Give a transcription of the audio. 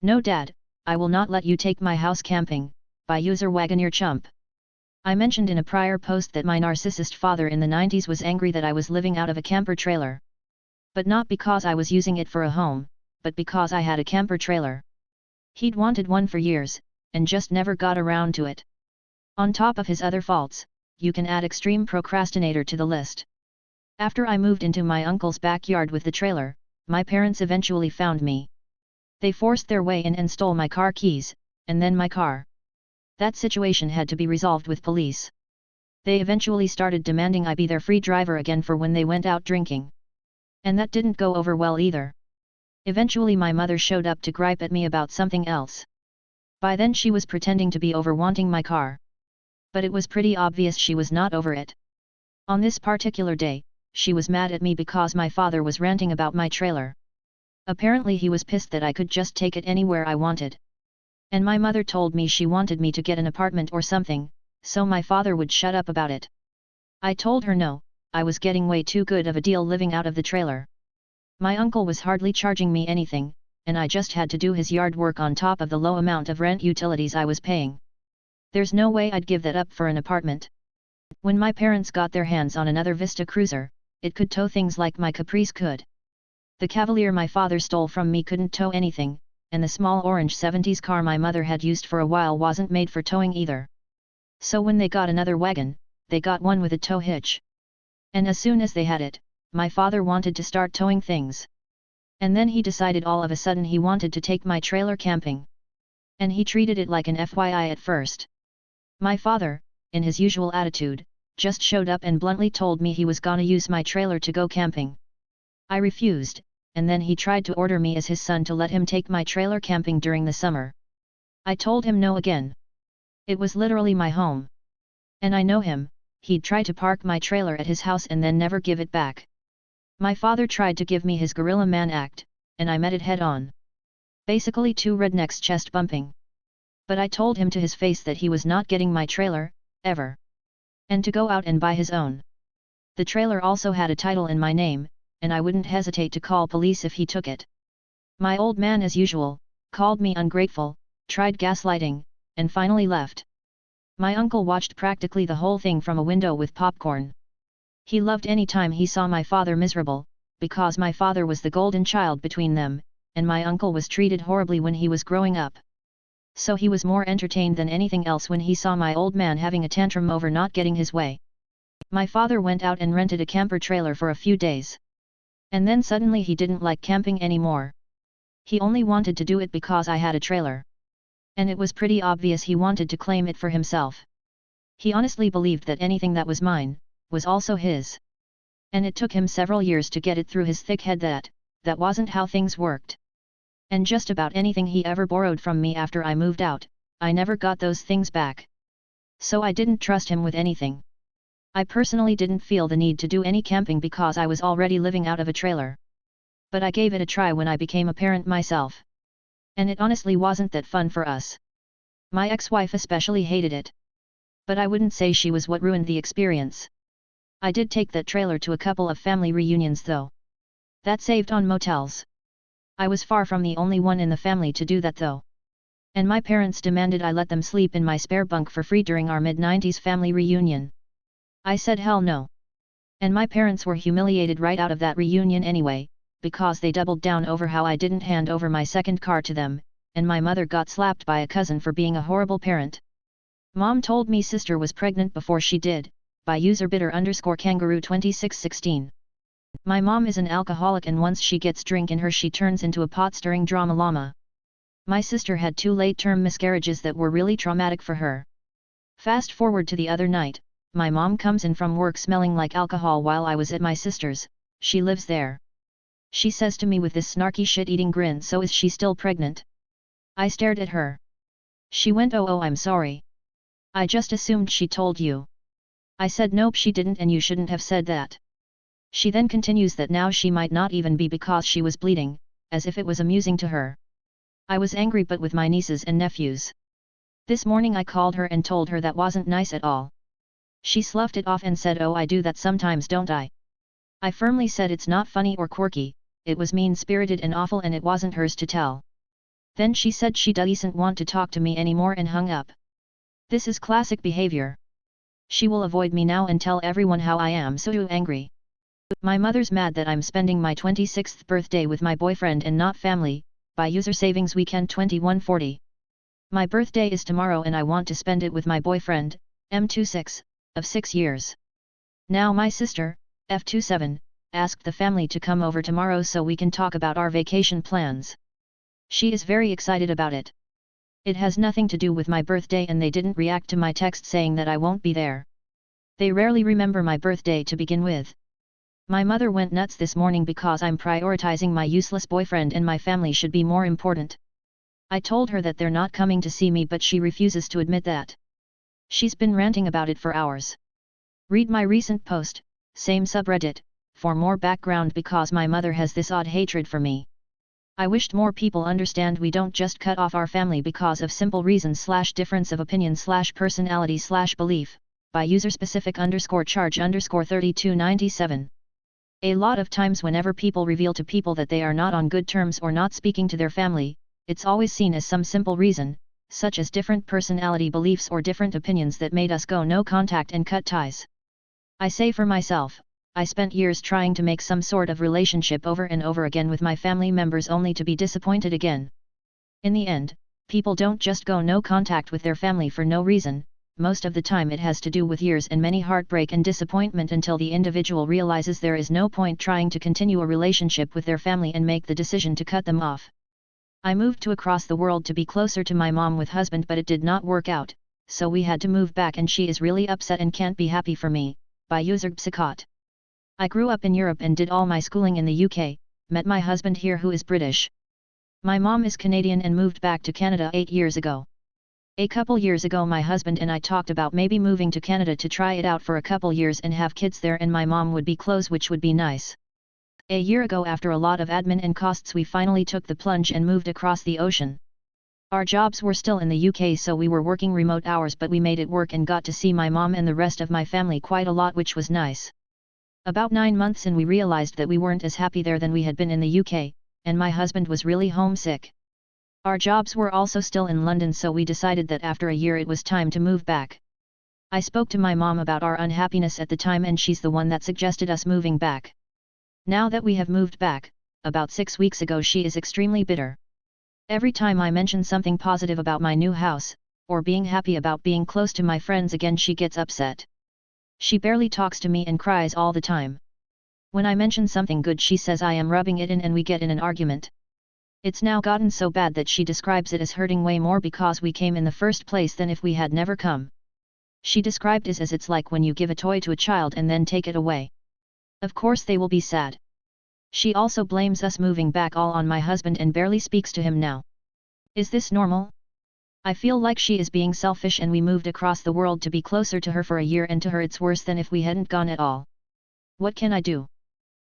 No dad, I will not let you take my house camping, by user Wagoneer Chump. I mentioned in a prior post that my narcissist father in the 90s was angry that I was living out of a camper trailer. But not because I was using it for a home, but because I had a camper trailer. He'd wanted one for years, and just never got around to it. On top of his other faults, you can add extreme procrastinator to the list. After I moved into my uncle's backyard with the trailer, my parents eventually found me. They forced their way in and stole my car keys, and then my car. That situation had to be resolved with police. They eventually started demanding I be their free driver again for when they went out drinking. And that didn't go over well either. Eventually my mother showed up to gripe at me about something else. By then she was pretending to be over wanting my car. But it was pretty obvious she was not over it. On this particular day, she was mad at me because my father was ranting about my trailer. Apparently he was pissed that I could just take it anywhere I wanted. And my mother told me she wanted me to get an apartment or something, so my father would shut up about it. I told her no, I was getting way too good of a deal living out of the trailer. My uncle was hardly charging me anything, and I just had to do his yard work on top of the low amount of rent utilities I was paying. There's no way I'd give that up for an apartment. When my parents got their hands on another Vista Cruiser, it could tow things like my Caprice could. The Cavalier my father stole from me couldn't tow anything, and the small orange 70s car my mother had used for a while wasn't made for towing either. So when they got another wagon, they got one with a tow hitch. And as soon as they had it, my father wanted to start towing things. And then he decided all of a sudden he wanted to take my trailer camping. And he treated it like an FYI at first. My father, in his usual attitude, just showed up and bluntly told me he was gonna use my trailer to go camping. I refused, and then he tried to order me as his son to let him take my trailer camping during the summer. I told him no again. It was literally my home. And I know him, he'd try to park my trailer at his house and then never give it back. My father tried to give me his gorilla man act, and I met it head on. Basically two rednecks chest bumping. But I told him to his face that he was not getting my trailer, ever. And to go out and buy his own. The trailer also had a title in my name, and I wouldn't hesitate to call police if he took it. My old man as usual, called me ungrateful, tried gaslighting, and finally left. My uncle watched practically the whole thing from a window with popcorn. He loved any time he saw my father miserable, because my father was the golden child between them, and my uncle was treated horribly when he was growing up. So he was more entertained than anything else when he saw my old man having a tantrum over not getting his way. My father went out and rented a camper trailer for a few days. And then suddenly he didn't like camping anymore. He only wanted to do it because I had a trailer. And it was pretty obvious he wanted to claim it for himself. He honestly believed that anything that was mine, was also his. And it took him several years to get it through his thick head that wasn't how things worked. And just about anything he ever borrowed from me after I moved out, I never got those things back. So I didn't trust him with anything. I personally didn't feel the need to do any camping because I was already living out of a trailer. But I gave it a try when I became a parent myself. And it honestly wasn't that fun for us. My ex-wife especially hated it. But I wouldn't say she was what ruined the experience. I did take that trailer to a couple of family reunions though. That saved on motels. I was far from the only one in the family to do that though. And my parents demanded I let them sleep in my spare bunk for free during our mid-90s family reunion. I said hell no. And my parents were humiliated right out of that reunion anyway, because they doubled down over how I didn't hand over my second car to them, and my mother got slapped by a cousin for being a horrible parent. Mom told me sister was pregnant before she did, by user bitter_kangaroo 2616. My mom is an alcoholic and once she gets drink in her she turns into a pot-stirring drama llama. My sister had 2 late-term miscarriages that were really traumatic for her. Fast forward to the other night, my mom comes in from work smelling like alcohol while I was at my sister's, she lives there. She says to me with this snarky shit-eating grin, so is she still pregnant? I stared at her. She went, oh I'm sorry. I just assumed she told you. I said nope she didn't and you shouldn't have said that. She then continues that now she might not even be because she was bleeding, as if it was amusing to her. I was angry but with my nieces and nephews. This morning I called her and told her that wasn't nice at all. She sloughed it off and said oh I do that sometimes don't I? I firmly said it's not funny or quirky, it was mean-spirited and awful and it wasn't hers to tell. Then she said she doesn't want to talk to me anymore and hung up. This is classic behavior. She will avoid me now and tell everyone how I am so angry. My mother's mad that I'm spending my 26th birthday with my boyfriend and not family, by user savings weekend 2140. My birthday is tomorrow and I want to spend it with my boyfriend, M26, of 6 years. Now my sister, F27, asked the family to come over tomorrow so we can talk about our vacation plans. She is very excited about it. It has nothing to do with my birthday and they didn't react to my text saying that I won't be there. They rarely remember my birthday to begin with. My mother went nuts this morning because I'm prioritizing my useless boyfriend and my family should be more important. I told her that they're not coming to see me but she refuses to admit that. She's been ranting about it for hours. Read my recent post, same subreddit, for more background because my mother has this odd hatred for me. I wished more people understand we don't just cut off our family because of simple reasons / difference of opinion / personality / belief, by user specific _charge _3297. A lot of times whenever people reveal to people that they are not on good terms or not speaking to their family, it's always seen as some simple reason, such as different personality beliefs or different opinions that made us go no contact and cut ties. I say for myself, I spent years trying to make some sort of relationship over and over again with my family members only to be disappointed again. In the end, people don't just go no contact with their family for no reason, most of the time it has to do with years and many heartbreak and disappointment until the individual realizes there is no point trying to continue a relationship with their family and make the decision to cut them off. I moved to across the world to be closer to my mom with husband but it did not work out, so we had to move back and she is really upset and can't be happy for me, by user Psychot. I grew up in Europe and did all my schooling in the UK, met my husband here who is British. My mom is Canadian and moved back to Canada 8 years ago. A couple years ago my husband and I talked about maybe moving to Canada to try it out for a couple years and have kids there and my mom would be close which would be nice. A year ago after a lot of admin and costs we finally took the plunge and moved across the ocean. Our jobs were still in the UK so we were working remote hours but we made it work and got to see my mom and the rest of my family quite a lot which was nice. About 9 months in we realized that we weren't as happy there than we had been in the UK, and my husband was really homesick. Our jobs were also still in London so we decided that after a year it was time to move back. I spoke to my mom about our unhappiness at the time and she's the one that suggested us moving back. Now that we have moved back, about 6 weeks ago she is extremely bitter. Every time I mention something positive about my new house, or being happy about being close to my friends again she gets upset. She barely talks to me and cries all the time. When I mention something good she says I am rubbing it in and we get in an argument. It's now gotten so bad that she describes it as hurting way more because we came in the first place than if we had never come. She described it as it's like when you give a toy to a child and then take it away. Of course they will be sad. She also blames us moving back all on my husband and barely speaks to him now. Is this normal? I feel like she is being selfish and we moved across the world to be closer to her for a year and to her it's worse than if we hadn't gone at all. What can I do?